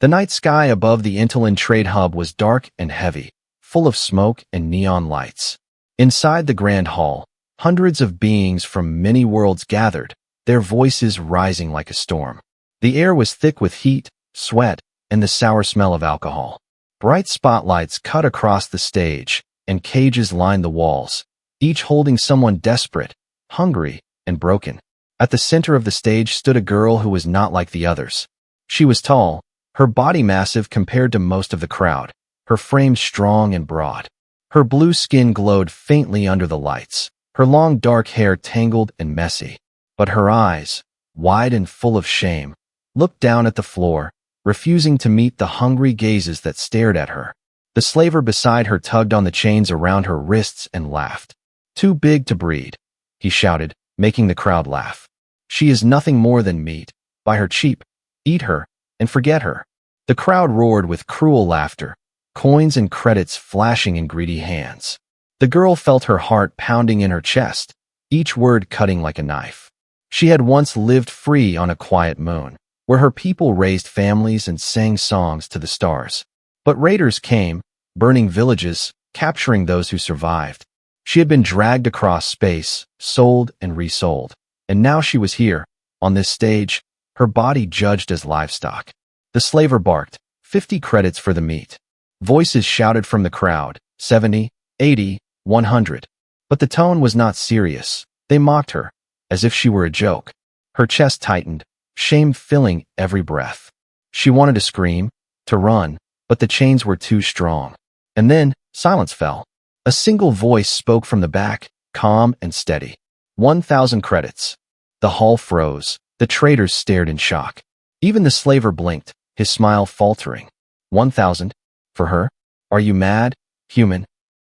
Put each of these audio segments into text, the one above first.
The night sky above the Intalin trade hub was dark and heavy, full of smoke and neon lights. Inside the grand hall, hundreds of beings from many worlds gathered, their voices rising like a storm. The air was thick with heat, sweat, and the sour smell of alcohol. Bright spotlights cut across the stage, and cages lined the walls, each holding someone desperate, hungry, and broken. At the center of the stage stood a girl who was not like the others. She was tall, her body massive compared to most of the crowd, her frame strong and broad. Her blue skin glowed faintly under the lights, her long dark hair tangled and messy. But her eyes, wide and full of shame, looked down at the floor, refusing to meet the hungry gazes that stared at her. The slaver beside her tugged on the chains around her wrists and laughed. "Too big to breed," he shouted, making the crowd laugh. "She is nothing more than meat. Buy her cheap, eat her, and forget her." The crowd roared with cruel laughter, coins and credits flashing in greedy hands. The girl felt her heart pounding in her chest, each word cutting like a knife. She had once lived free on a quiet moon, where her people raised families and sang songs to the stars. But raiders came, burning villages, capturing those who survived. She had been dragged across space, sold and resold. And now she was here, on this stage, her body judged as livestock. The slaver barked, 50 credits for the meat. Voices shouted from the crowd, 70, 80, 100. But the tone was not serious. They mocked her, as if she were a joke. Her chest tightened, shame filling every breath. She wanted to scream, to run, but the chains were too strong. And then, silence fell. A single voice spoke from the back, calm and steady. 1,000 credits. The hall froze. The traders stared in shock. Even the slaver blinked, his smile faltering. 1,000? For her? Are you mad, human?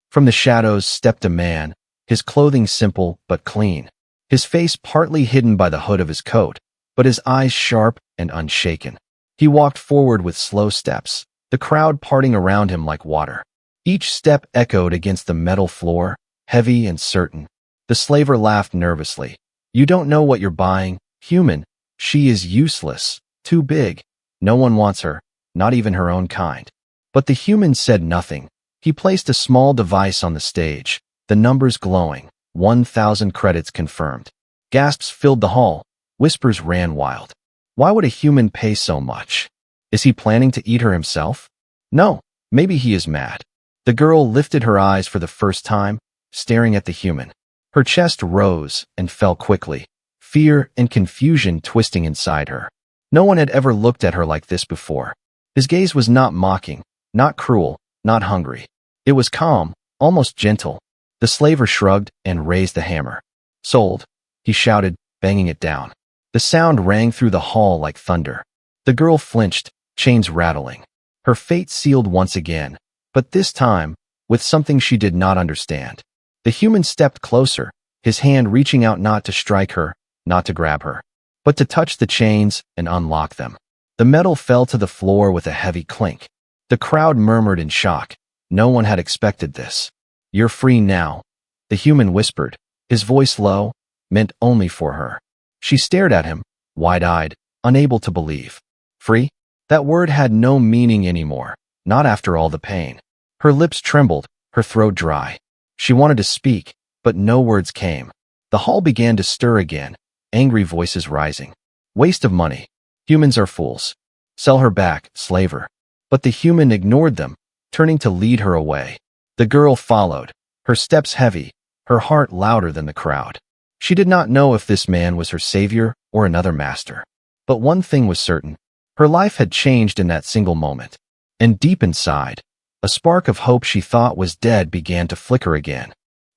From the shadows stepped a man, his clothing simple but clean. His face partly hidden by the hood of his coat, but his eyes sharp and unshaken. He walked forward with slow steps, the crowd parting around him like water. Each step echoed against the metal floor, heavy and certain. The slaver laughed nervously. "You don't know what you're buying, human. She is useless, too big. No one wants her, not even her own kind." But the human said nothing. He placed a small device on the stage, the numbers glowing. 1,000 credits confirmed. Gasps filled the hall. Whispers ran wild. Why would a human pay so much? Is he planning to eat her himself? No, maybe he is mad. The girl lifted her eyes for the first time, staring at the human. Her chest rose and fell quickly, fear and confusion twisting inside her. No one had ever looked at her like this before. His gaze was not mocking, not cruel, not hungry. It was calm, almost gentle. The slaver shrugged and raised the hammer. "Sold," he shouted, banging it down. The sound rang through the hall like thunder. The girl flinched, chains rattling. Her fate sealed once again, but this time, with something she did not understand. The human stepped closer, his hand reaching out not to strike her, not to grab her, but to touch the chains and unlock them. The metal fell to the floor with a heavy clink. The crowd murmured in shock. No one had expected this. "You're free now," the human whispered, his voice low, meant only for her. She stared at him, wide-eyed, unable to believe. Free? That word had no meaning anymore, not after all the pain. Her lips trembled, her throat dry. She wanted to speak, but no words came. The hall began to stir again, angry voices rising. "Waste of money. Humans are fools. Sell her back, slaver." But the human ignored them, turning to lead her away. The girl followed, her steps heavy, her heart louder than the crowd. She did not know if this man was her savior or another master. But one thing was certain. Her life had changed in that single moment. And deep inside, a spark of hope she thought was dead began to flicker again.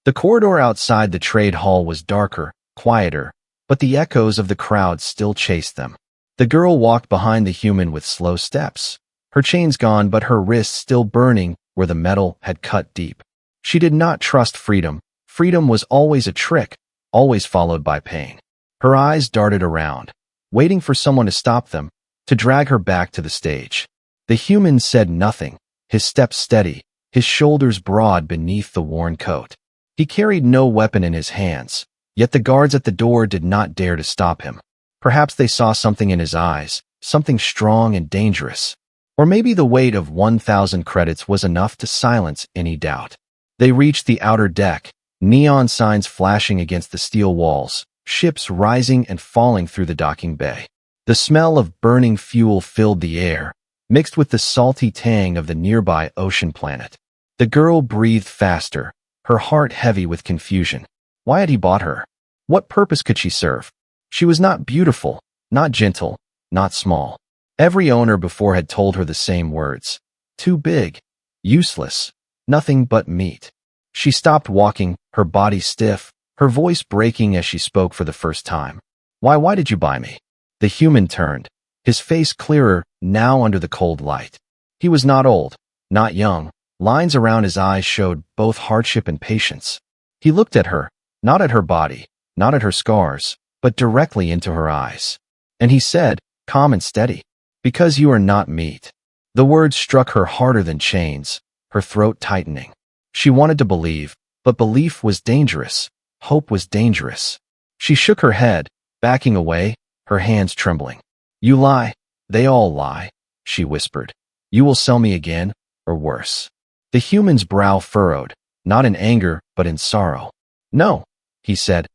The corridor outside the trade hall was darker, quieter, but the echoes of the crowd still chased them. The girl walked behind the human with slow steps, her chains gone but her wrists still burning where the metal had cut deep. She did not trust freedom. Freedom was always a trick, always followed by pain. Her eyes darted around, waiting for someone to stop them, to drag her back to the stage. The human said nothing, his steps steady, his shoulders broad beneath the worn coat. He carried no weapon in his hands, yet the guards at the door did not dare to stop him. Perhaps they saw something in his eyes, something strong and dangerous. Or maybe the weight of 1,000 credits was enough to silence any doubt. They reached the outer deck, neon signs flashing against the steel walls, ships rising and falling through the docking bay. The smell of burning fuel filled the air, mixed with the salty tang of the nearby ocean planet. The girl breathed faster, her heart heavy with confusion. Why had he bought her? What purpose could she serve? She was not beautiful, not gentle, not small. Every owner before had told her the same words. Too big, useless, nothing but meat. She stopped walking, her body stiff, her voice breaking as she spoke for the first time. Why did you buy me? The human turned, his face clearer, now under the cold light. He was not old, not young. Lines around his eyes showed both hardship and patience. He looked at her, not at her body, not at her scars, but directly into her eyes. And he said, calm and steady, because you are not meat. The words struck her harder than chains, her throat tightening. She wanted to believe, but belief was dangerous. Hope was dangerous. She shook her head, backing away, her hands trembling. You lie. They all lie, she whispered. You will sell me again, or worse. The human's brow furrowed, not in anger, but in sorrow. No, he said.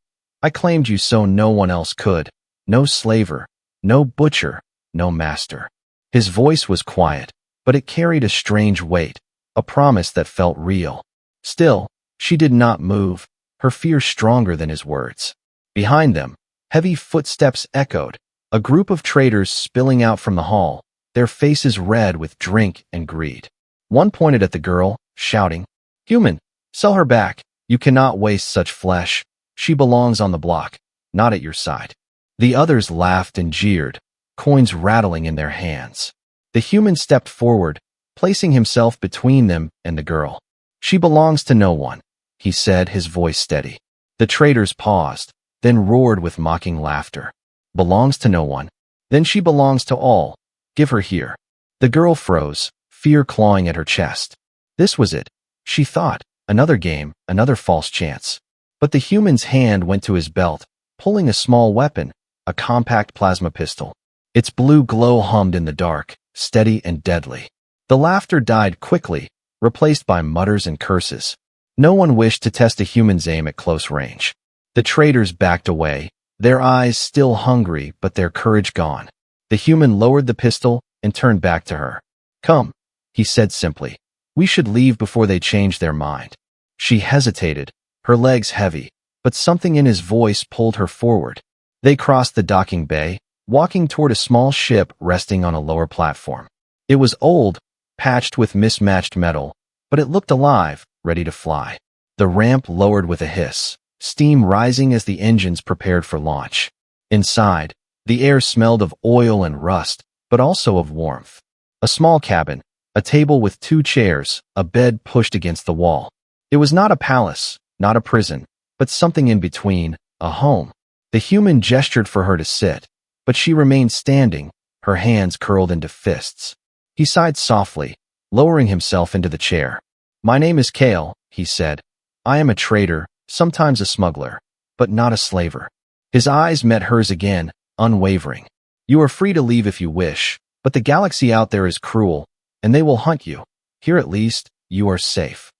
I claimed you so no one else could. No slaver, no butcher, no master. His voice was quiet, but it carried a strange weight, a promise that felt real. Still, she did not move, her fear stronger than his words. Behind them, heavy footsteps echoed, a group of traders spilling out from the hall, their faces red with drink and greed. One pointed at the girl, shouting, Human, sell her back. You cannot waste such flesh. She belongs on the block, not at your side. The others laughed and jeered, coins rattling in their hands. The human stepped forward, placing himself between them and the girl. She belongs to no one, he said, his voice steady. The traders paused, then roared with mocking laughter. Belongs to no one? Then she belongs to all. Give her here. The girl froze, fear clawing at her chest. This was it, she thought, another game, another false chance. But the human's hand went to his belt, pulling a small weapon, a compact plasma pistol. Its blue glow hummed in the dark, steady and deadly. The laughter died quickly, replaced by mutters and curses. No one wished to test a human's aim at close range. The traders backed away, their eyes still hungry but their courage gone. The human lowered the pistol and turned back to her. Come, he said simply. We should leave before they change their mind. She hesitated, her legs heavy, but something in his voice pulled her forward. They crossed the docking bay, walking toward a small ship resting on a lower platform. It was old, patched with mismatched metal, but it looked alive, ready to fly. The ramp lowered with a hiss, steam rising as the engines prepared for launch. Inside, the air smelled of oil and rust, but also of warmth. A small cabin, a table with 2 chairs, a bed pushed against the wall. It was not a palace, not a prison, but something in between, a home. The human gestured for her to sit, but she remained standing, her hands curled into fists. He sighed softly, lowering himself into the chair. My name is Kale, he said. I am a trader, sometimes a smuggler, but not a slaver. His eyes met hers again, unwavering. You are free to leave if you wish, but the galaxy out there is cruel, and they will hunt you. Here at least, you are safe.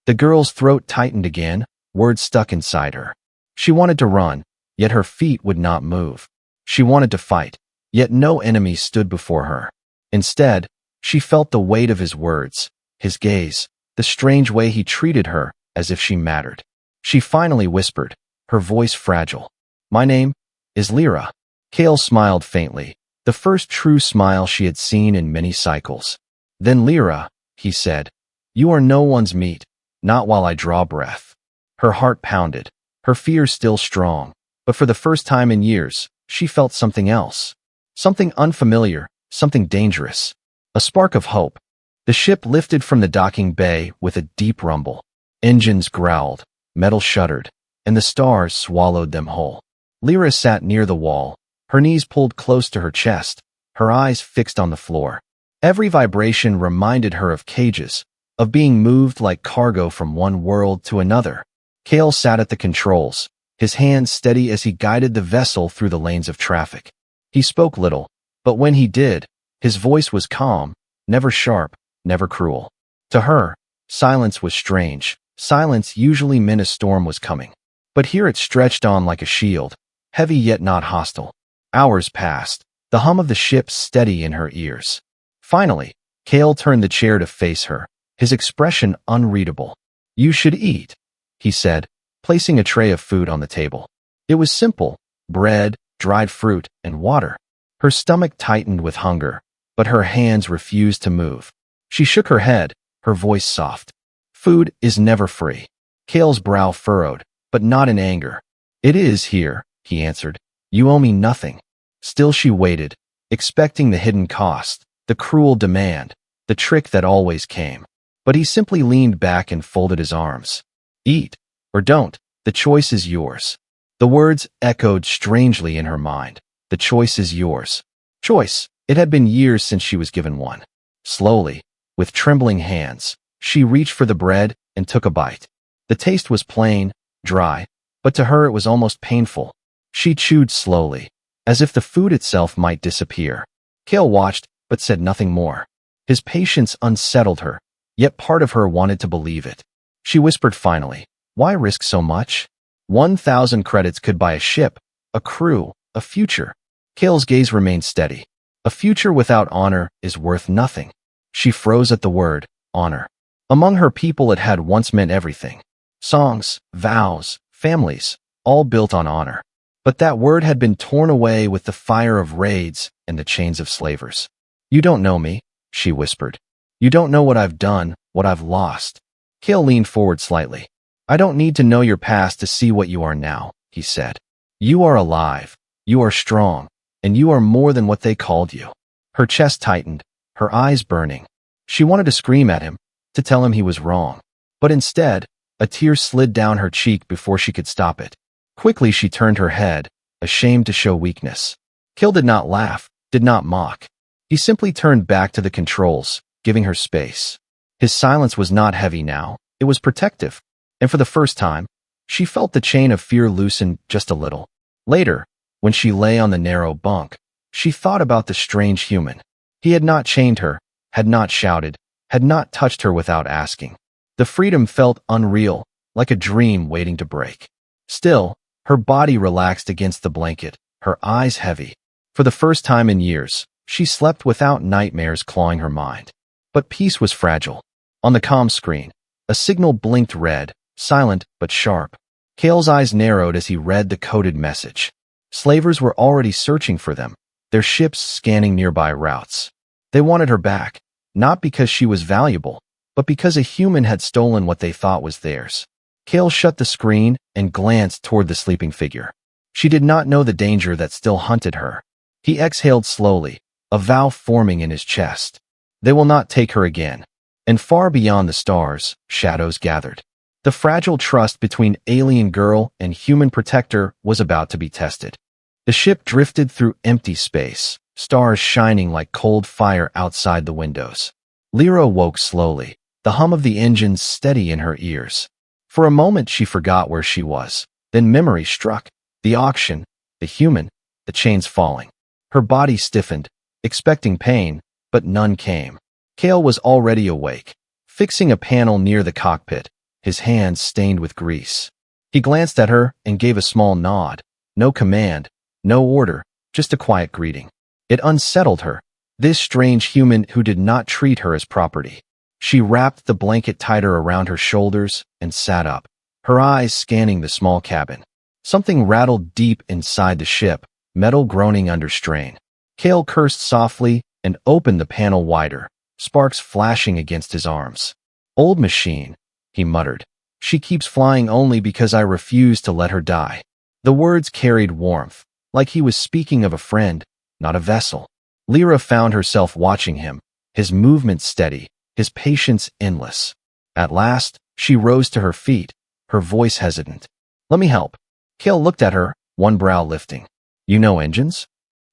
The girl's throat tightened again, words stuck inside her. She wanted to run, yet her feet would not move. She wanted to fight, yet no enemy stood before her. Instead, she felt the weight of his words, his gaze, the strange way he treated her, as if she mattered. She finally whispered, her voice fragile. My name is Lyra. Kale smiled faintly, the first true smile she had seen in many cycles. Then Lyra, he said, you are no one's meat, not while I draw breath. Her heart pounded, her fear still strong, but for the first time in years, she felt something else. Something unfamiliar, something dangerous. A spark of hope. The ship lifted from the docking bay with a deep rumble. Engines growled, metal shuddered, and the stars swallowed them whole. Lyra sat near the wall, her knees pulled close to her chest, her eyes fixed on the floor. Every vibration reminded her of cages, of being moved like cargo from one world to another. Kale sat at the controls, his hands steady as he guided the vessel through the lanes of traffic. He spoke little, but when he did, his voice was calm, never sharp, never cruel. To her, silence was strange. Silence usually meant a storm was coming. But here it stretched on like a shield, heavy yet not hostile. Hours passed, the hum of the ship steady in her ears. Finally, Cale turned the chair to face her, his expression unreadable. "You should eat," he said, placing a tray of food on the table. It was simple: bread, dried fruit, and water. Her stomach tightened with hunger, but her hands refused to move. She shook her head, her voice soft. "Food is never free." Cale's brow furrowed, but not in anger. "It is here," he answered. "You owe me nothing." Still she waited, expecting the hidden cost, the cruel demand, the trick that always came. But he simply leaned back and folded his arms. "Eat, or don't, the choice is yours." The words echoed strangely in her mind. The choice is yours. Choice. It had been years since she was given one. Slowly, with trembling hands, she reached for the bread and took a bite. The taste was plain, dry, but to her it was almost painful. She chewed slowly, as if the food itself might disappear. Cale watched, but said nothing more. His patience unsettled her, yet part of her wanted to believe it. She whispered finally, "Why risk so much? 1,000 credits could buy a ship, a crew, a future." Cale's gaze remained steady. A future without honor is worth nothing. She froze at the word, honor. Among her people it had once meant everything. Songs, vows, families, all built on honor. But that word had been torn away with the fire of raids and the chains of slavers. "You don't know me," she whispered. "You don't know what I've done, what I've lost." Cale leaned forward slightly. "I don't need to know your past to see what you are now," he said. "You are alive, you are strong, and you are more than what they called you." Her chest tightened, her eyes burning. She wanted to scream at him, to tell him he was wrong. But instead, a tear slid down her cheek before she could stop it. Quickly she turned her head, ashamed to show weakness. Cale did not laugh, did not mock. He simply turned back to the controls, giving her space. His silence was not heavy now, it was protective. And for the first time, she felt the chain of fear loosen just a little. Later, when she lay on the narrow bunk, she thought about the strange human. He had not chained her, had not shouted, had not touched her without asking. The freedom felt unreal, like a dream waiting to break. Still, her body relaxed against the blanket, her eyes heavy. For the first time in years, she slept without nightmares clawing her mind. But peace was fragile. On the comm screen, a signal blinked red, silent but sharp. Cale's eyes narrowed as he read the coded message. Slavers were already searching for them, their ships scanning nearby routes. They wanted her back, not because she was valuable, but because a human had stolen what they thought was theirs. Cale shut the screen and glanced toward the sleeping figure. She did not know the danger that still hunted her. He exhaled slowly, a vow forming in his chest. They will not take her again. And far beyond the stars, shadows gathered. The fragile trust between alien girl and human protector was about to be tested. The ship drifted through empty space, stars shining like cold fire outside the windows. Lyra woke slowly, the hum of the engines steady in her ears. For a moment she forgot where she was. Then memory struck. The auction, the human, the chains falling. Her body stiffened, expecting pain, but none came. Cale was already awake, fixing a panel near the cockpit, his hands stained with grease. He glanced at her and gave a small nod. No command, no order, just a quiet greeting. It unsettled her, this strange human who did not treat her as property. She wrapped the blanket tighter around her shoulders and sat up, her eyes scanning the small cabin. Something rattled deep inside the ship, metal groaning under strain. Cale cursed softly and opened the panel wider, sparks flashing against his arms. "Old machine," he muttered. "She keeps flying only because I refuse to let her die." The words carried warmth, like he was speaking of a friend, not a vessel. Lyra found herself watching him, his movements steady, his patience endless. At last, she rose to her feet, her voice hesitant. "Let me help." Cale looked at her, one brow lifting. "You know engines?"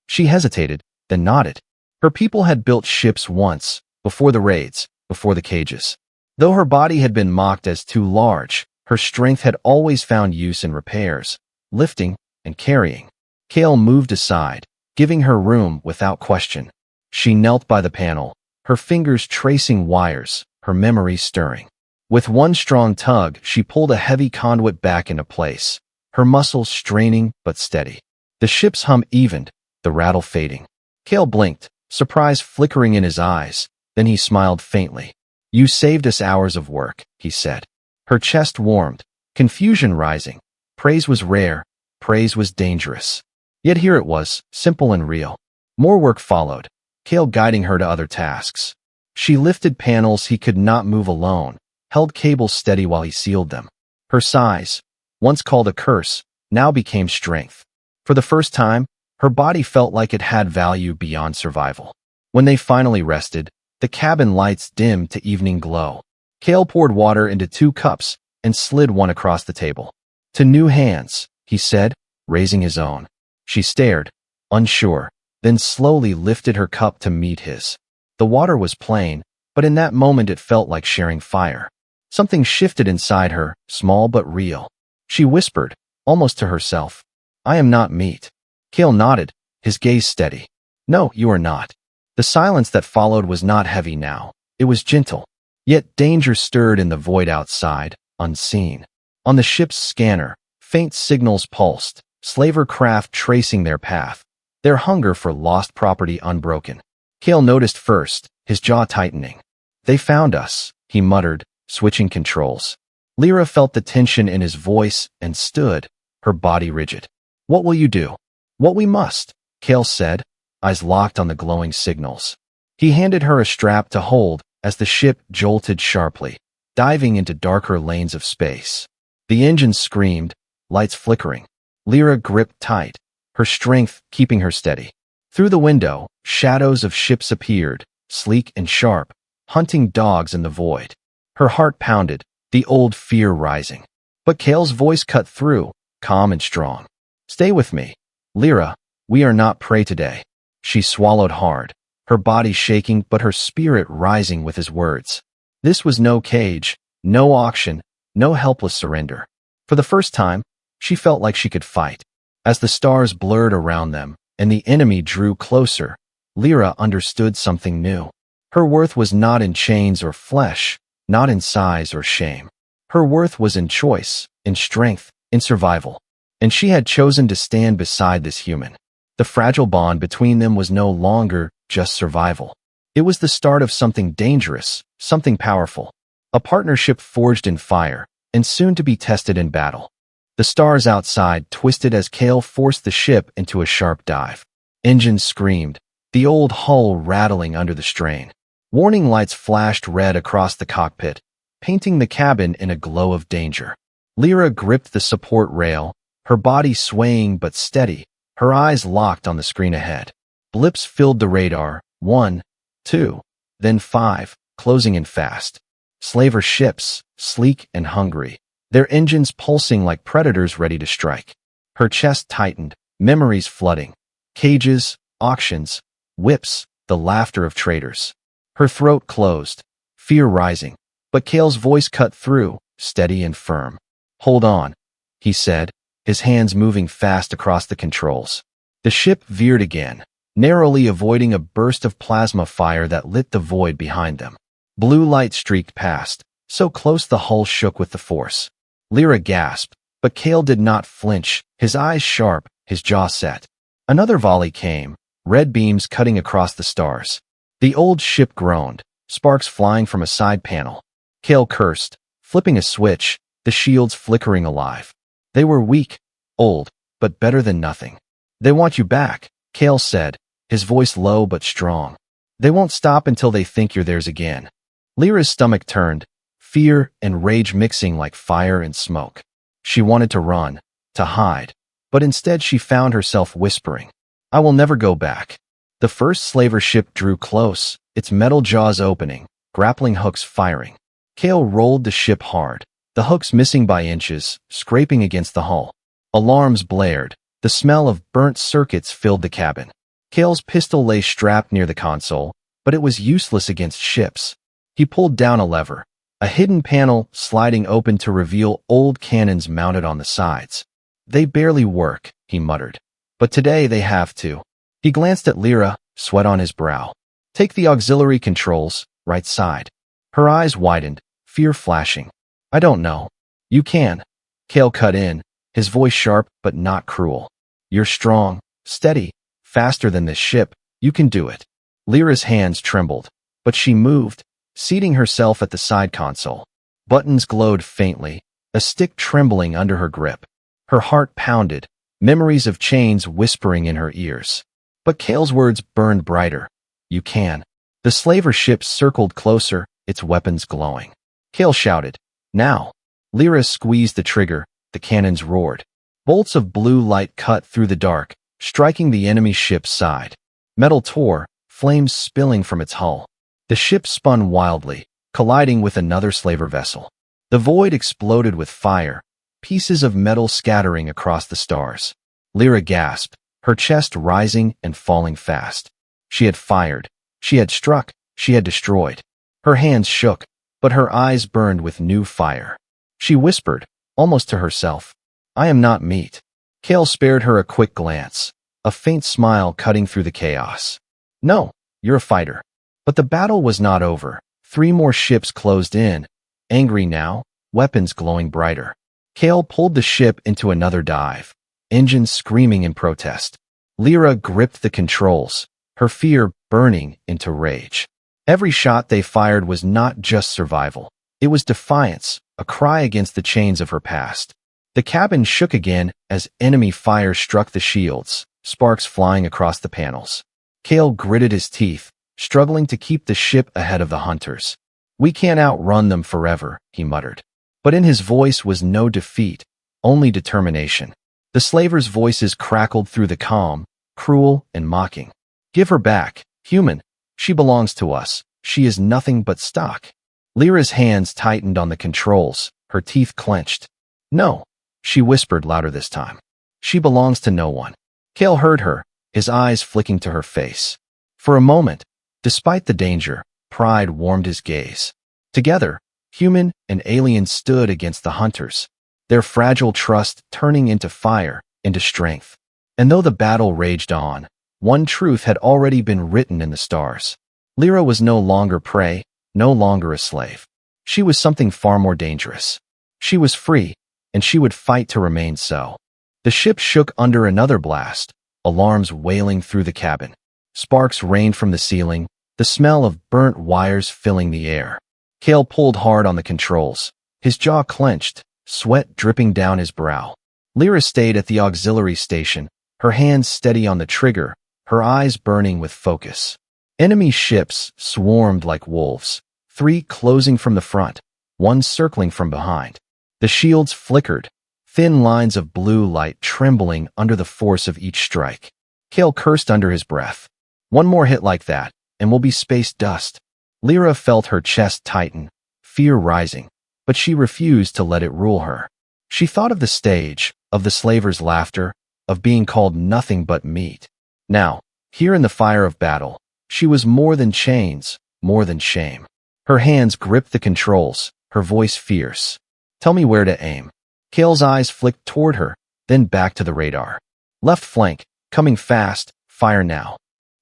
She hesitated, then nodded. Her people had built ships once, before the raids, before the cages. Though her body had been mocked as too large, her strength had always found use in repairs, lifting, and carrying. Cale moved aside, giving her room without question. She knelt by the panel, her fingers tracing wires, her memory stirring. With one strong tug, she pulled a heavy conduit back into place, her muscles straining but steady. The ship's hum evened, the rattle fading. Cale blinked, surprise flickering in his eyes, then he smiled faintly. "You saved us hours of work," he said. Her chest warmed, confusion rising. Praise was rare, praise was dangerous. Yet here it was, simple and real. More work followed, Cale guiding her to other tasks. She lifted panels he could not move alone, held cables steady while he sealed them. Her size, once called a curse, now became strength. For the first time, her body felt like it had value beyond survival. When they finally rested, the cabin lights dimmed to evening glow. Cale poured water into 2 cups and slid one across the table. "To new hands," he said, raising his own. She stared, unsure, then slowly lifted her cup to meet his. The water was plain, but in that moment it felt like sharing fire. Something shifted inside her, small but real. She whispered, almost to herself, "I am not meat." Cale nodded, his gaze steady. "No, you are not." The silence that followed was not heavy now. It was gentle. Yet danger stirred in the void outside, unseen. On the ship's scanner, faint signals pulsed, slaver craft tracing their path, their hunger for lost property unbroken. Cale noticed first, his jaw tightening. "They found us," he muttered, switching controls. Lyra felt the tension in his voice and stood, her body rigid. "What will you do?" "What we must," Cale said, eyes locked on the glowing signals. He handed her a strap to hold as the ship jolted sharply, diving into darker lanes of space. The engines screamed, lights flickering. Lyra gripped tight, her strength keeping her steady. Through the window, shadows of ships appeared, sleek and sharp, hunting dogs in the void. Her heart pounded, the old fear rising. But Cale's voice cut through, calm and strong. "Stay with me. Lyra, we are not prey today." She swallowed hard, her body shaking but her spirit rising with his words. This was no cage, no auction, no helpless surrender. For the first time, she felt like she could fight. As the stars blurred around them and the enemy drew closer, Lyra understood something new. Her worth was not in chains or flesh, not in size or shame. Her worth was in choice, in strength, in survival. And she had chosen to stand beside this human. The fragile bond between them was no longer just survival. It was the start of something dangerous, something powerful. A partnership forged in fire, and soon to be tested in battle. The stars outside twisted as Cale forced the ship into a sharp dive. Engines screamed, the old hull rattling under the strain. Warning lights flashed red across the cockpit, painting the cabin in a glow of danger. Lyra gripped the support rail, her body swaying but steady, her eyes locked on the screen ahead. Blips filled the radar, 1, 2, then 5, closing in fast. Slaver ships, sleek and hungry, their engines pulsing like predators ready to strike. Her chest tightened, memories flooding. Cages, auctions, whips, the laughter of traders. Her throat closed, fear rising, but Cale's voice cut through, steady and firm. "Hold on," he said, his hands moving fast across the controls. The ship veered again, narrowly avoiding a burst of plasma fire that lit the void behind them. Blue light streaked past, so close the hull shook with the force. Lyra gasped, but Cale did not flinch, his eyes sharp, his jaw set. Another volley came, red beams cutting across the stars. The old ship groaned, sparks flying from a side panel. Cale cursed, flipping a switch, the shields flickering alive. They were weak, old, but better than nothing. "They want you back," Cale said, his voice low but strong. "They won't stop until they think you're theirs again." Lyra's stomach turned, fear and rage mixing like fire and smoke. She wanted to run, to hide, but instead she found herself whispering, "I will never go back." The first slaver ship drew close, its metal jaws opening, grappling hooks firing. Cale rolled the ship hard, the hooks missing by inches, scraping against the hull. Alarms blared, the smell of burnt circuits filled the cabin. Cale's pistol lay strapped near the console, but it was useless against ships. He pulled down a lever, a hidden panel sliding open to reveal old cannons mounted on the sides. "They barely work," he muttered. "But today they have to." He glanced at Lyra, sweat on his brow. Take the auxiliary controls, right side. Her eyes widened, fear flashing. I don't know. You can. Kale cut in, his voice sharp but not cruel. You're strong, steady, faster than this ship. You can do it. Lyra's hands trembled, but she moved, seating herself at the side console. Buttons glowed faintly, a stick trembling under her grip. Her heart pounded, memories of chains whispering in her ears. But Kale's words burned brighter. You can. The slaver ship circled closer, its weapons glowing. Kale shouted, now. Lyra squeezed the trigger, the cannons roared. Bolts of blue light cut through the dark, striking the enemy ship's side. Metal tore, flames spilling from its hull. The ship spun wildly, colliding with another slaver vessel. The void exploded with fire, pieces of metal scattering across the stars. Lyra gasped, her chest rising and falling fast. She had fired. She had struck. She had destroyed. Her hands shook, but her eyes burned with new fire. She whispered, almost to herself, I am not meat. Kale spared her a quick glance, a faint smile cutting through the chaos. No, you're a fighter. But the battle was not over. 3 more ships closed in, angry now, weapons glowing brighter. Kale pulled the ship into another dive, engines screaming in protest. Lyra gripped the controls, her fear burning into rage. Every shot they fired was not just survival. It was defiance, a cry against the chains of her past. The cabin shook again as enemy fire struck the shields, sparks flying across the panels. Kale gritted his teeth, struggling to keep the ship ahead of the hunters. We can't outrun them forever, he muttered. But in his voice was no defeat, only determination. The slavers' voices crackled through the calm, cruel and mocking. Give her back, human. She belongs to us. She is nothing but stock. Lyra's hands tightened on the controls, her teeth clenched. No, she whispered louder this time. She belongs to no one. Kale heard her, his eyes flicking to her face. For a moment, despite the danger, pride warmed his gaze. Together, human and alien stood against the hunters, their fragile trust turning into fire, into strength. And though the battle raged on, one truth had already been written in the stars. Lyra was no longer prey, no longer a slave. She was something far more dangerous. She was free, and she would fight to remain so. The ship shook under another blast, alarms wailing through the cabin. Sparks rained from the ceiling, the smell of burnt wires filling the air. Kale pulled hard on the controls, his jaw clenched, sweat dripping down his brow. Lyra stayed at the auxiliary station, her hands steady on the trigger, her eyes burning with focus. Enemy ships swarmed like wolves, 3 closing from the front, 1 circling from behind. The shields flickered, thin lines of blue light trembling under the force of each strike. Kale cursed under his breath. One more hit like that, and we'll be space dust. Lyra felt her chest tighten, fear rising, but she refused to let it rule her. She thought of the stage, of the slavers' laughter, of being called nothing but meat. Now, here in the fire of battle, she was more than chains, more than shame. Her hands gripped the controls, her voice fierce. Tell me where to aim. Kale's eyes flicked toward her, then back to the radar. Left flank, coming fast, fire now.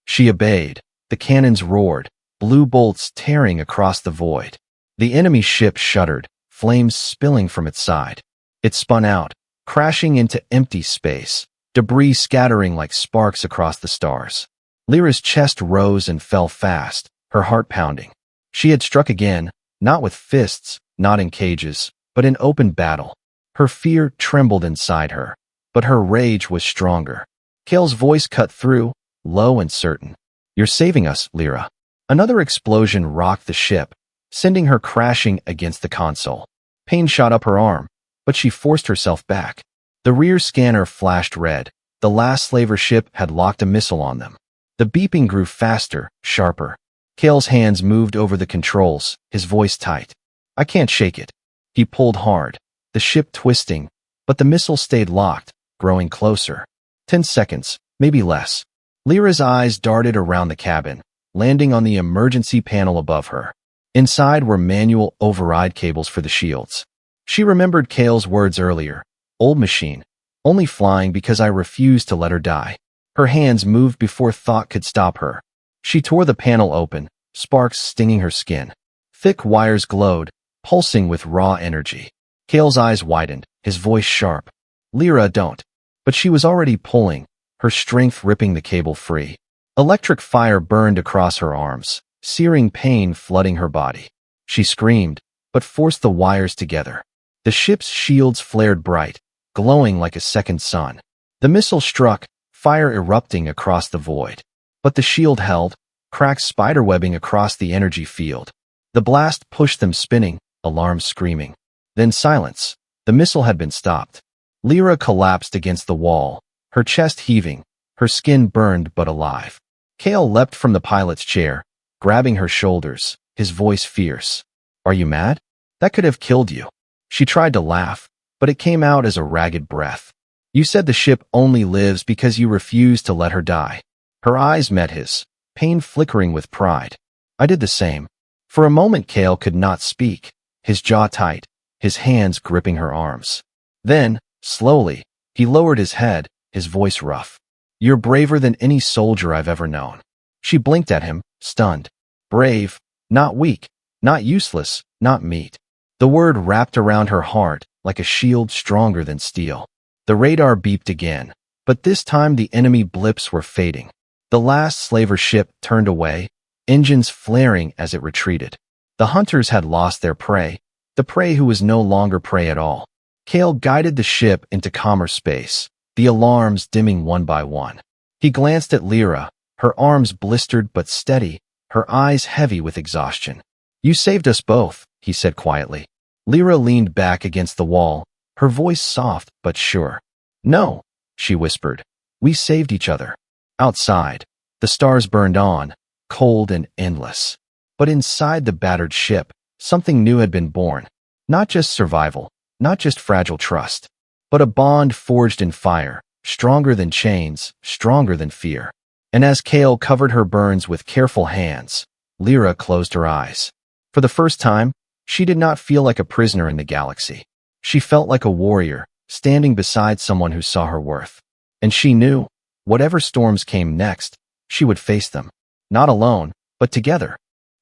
She obeyed. The cannons roared, blue bolts tearing across the void. The enemy ship shuddered, flames spilling from its side. It spun out, crashing into empty space, debris scattering like sparks across the stars. Lyra's chest rose and fell fast, her heart pounding. She had struck again, not with fists, not in cages, but in open battle. Her fear trembled inside her, but her rage was stronger. Kale's voice cut through, low and certain. You're saving us, Lyra. Another explosion rocked the ship, sending her crashing against the console. Pain shot up her arm, but she forced herself back. The rear scanner flashed red. The last slaver ship had locked a missile on them. The beeping grew faster, sharper. Kale's hands moved over the controls, his voice tight. I can't shake it. He pulled hard, the ship twisting, but the missile stayed locked, growing closer. 10 seconds, maybe less. Lyra's eyes darted around the cabin, landing on the emergency panel above her. Inside were manual override cables for the shields. She remembered Kale's words earlier. Old machine, only flying because I refused to let her die. Her hands moved before thought could stop her. She tore the panel open, sparks stinging her skin. Thick wires glowed, pulsing with raw energy. Kale's eyes widened, his voice sharp. Lyra, don't. But she was already pulling, her strength ripping the cable free. Electric fire burned across her arms, searing pain flooding her body. She screamed, but forced the wires together. The ship's shields flared bright, glowing like a second sun. The missile struck, fire erupting across the void. But the shield held, cracks spiderwebbing across the energy field. The blast pushed them spinning, alarms screaming. Then silence. The missile had been stopped. Lyra collapsed against the wall, her chest heaving, her skin burned but alive. Kale leapt from the pilot's chair, grabbing her shoulders, his voice fierce. Are you mad? That could have killed you. She tried to laugh, but it came out as a ragged breath. You said the ship only lives because you refused to let her die. Her eyes met his, pain flickering with pride. I did the same. For a moment Kale could not speak, his jaw tight, his hands gripping her arms. Then, slowly, he lowered his head, his voice rough. You're braver than any soldier I've ever known. She blinked at him, stunned. Brave, not weak, not useless, not meat. The word wrapped around her heart like a shield stronger than steel. The radar beeped again, but this time the enemy blips were fading. The last slaver ship turned away, engines flaring as it retreated. The hunters had lost their prey, the prey who was no longer prey at all. Kale guided the ship into calmer space, the alarms dimming one by one. He glanced at Lyra, her arms blistered but steady, her eyes heavy with exhaustion. You saved us both, he said quietly. Lyra leaned back against the wall, her voice soft but sure. No, she whispered. We saved each other. Outside, the stars burned on, cold and endless. But inside the battered ship, something new had been born. Not just survival, not just fragile trust, but a bond forged in fire, stronger than chains, stronger than fear. And as Kale covered her burns with careful hands, Lyra closed her eyes. For the first time, she did not feel like a prisoner in the galaxy. She felt like a warrior, standing beside someone who saw her worth. And she knew, whatever storms came next, she would face them. Not alone, but together.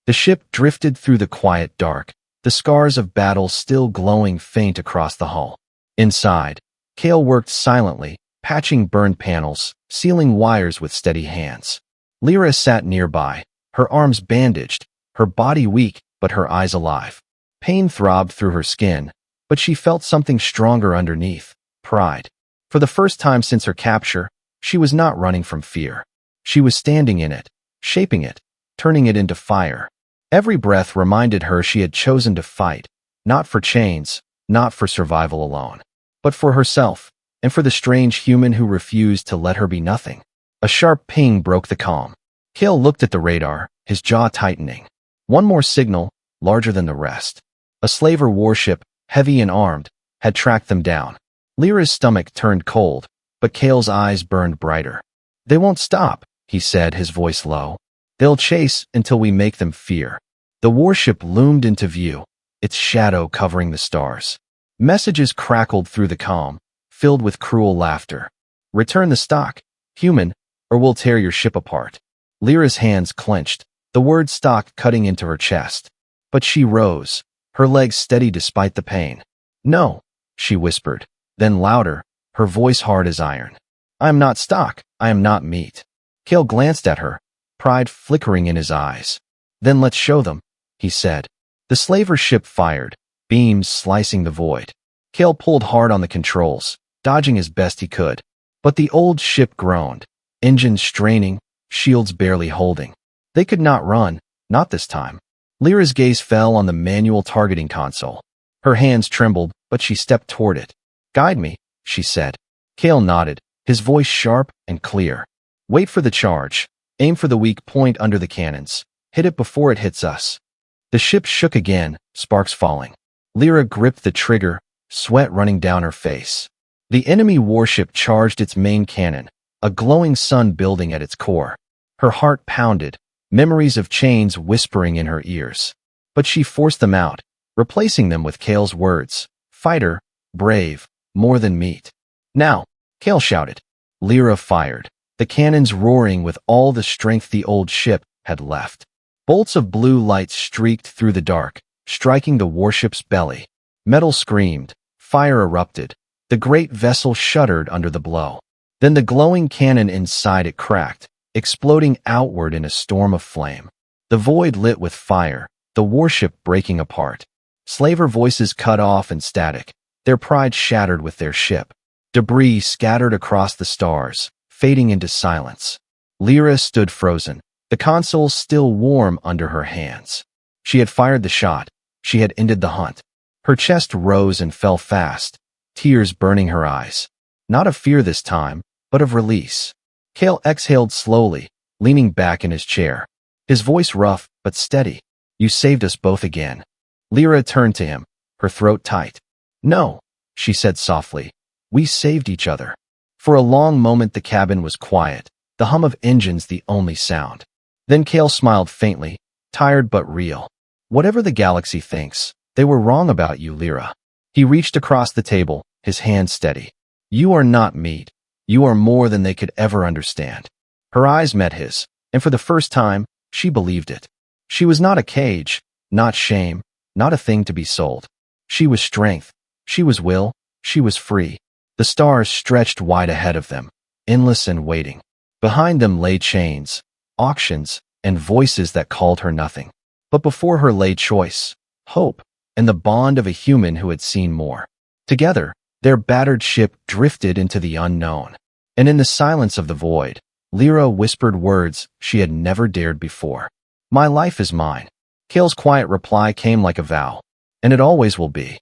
The ship drifted through the quiet dark, the scars of battle still glowing faint across the hull. Inside, Kale worked silently, patching burned panels, sealing wires with steady hands. Lyra sat nearby, her arms bandaged, her body weak, but her eyes alive. Pain throbbed through her skin, but she felt something stronger underneath, pride. For the first time since her capture, she was not running from fear. She was standing in it, shaping it, turning it into fire. Every breath reminded her she had chosen to fight, not for chains, not for survival alone, but for herself, and for the strange human who refused to let her be nothing. A sharp ping broke the calm. Kale looked at the radar, his jaw tightening. One more signal, larger than the rest. A slaver warship, heavy and armed, had tracked them down. Lyra's stomach turned cold, but Kale's eyes burned brighter. They won't stop, he said, his voice low. They'll chase until we make them fear. The warship loomed into view, its shadow covering the stars. Messages crackled through the calm, filled with cruel laughter. Return the stock, human, or we'll tear your ship apart. Lyra's hands clenched, the word stock cutting into her chest. But she rose, her legs steady despite the pain. No, she whispered, then louder, her voice hard as iron. I am not stock, I am not meat. Kale glanced at her, pride flickering in his eyes. Then let's show them, he said. The slaver ship fired, beams slicing the void. Kale pulled hard on the controls, dodging as best he could. But the old ship groaned, engines straining, shields barely holding. They could not run, not this time. Lyra's gaze fell on the manual targeting console. Her hands trembled, but she stepped toward it. Guide me, she said. Kale nodded, his voice sharp and clear. Wait for the charge. Aim for the weak point under the cannons. Hit it before it hits us. The ship shook again, sparks falling. Lyra gripped the trigger, sweat running down her face. The enemy warship charged its main cannon, a glowing sun building at its core. Her heart pounded, memories of chains whispering in her ears. But she forced them out, replacing them with Kale's words. Fighter, brave, more than meat. Now, Kale shouted. Lyra fired, the cannons roaring with all the strength the old ship had left. Bolts of blue light streaked through the dark, striking the warship's belly. Metal screamed. Fire erupted. The great vessel shuddered under the blow. Then the glowing cannon inside it cracked, exploding outward in a storm of flame. The void lit with fire, the warship breaking apart. Slaver voices cut off and static, their pride shattered with their ship. Debris scattered across the stars, fading into silence. Lyra stood frozen, the console still warm under her hands. She had fired the shot. She had ended the hunt. Her chest rose and fell fast, tears burning her eyes. Not of fear this time, but of release. Cale exhaled slowly, leaning back in his chair. His voice rough, but steady. You saved us both again. Lyra turned to him, her throat tight. No, she said softly. We saved each other. For a long moment the cabin was quiet, the hum of engines the only sound. Then Cale smiled faintly, tired but real. Whatever the galaxy thinks, they were wrong about you, Lyra. He reached across the table, his hand steady. You are not meat. You are more than they could ever understand. Her eyes met his, and for the first time, she believed it. She was not a cage, not shame, not a thing to be sold. She was strength. She was will. She was free. The stars stretched wide ahead of them, endless and waiting. Behind them lay chains, auctions, and voices that called her nothing. But before her lay choice, hope, and the bond of a human who had seen more. Together, their battered ship drifted into the unknown. And in the silence of the void, Lyra whispered words she had never dared before. My life is mine. Cale's quiet reply came like a vow. And it always will be.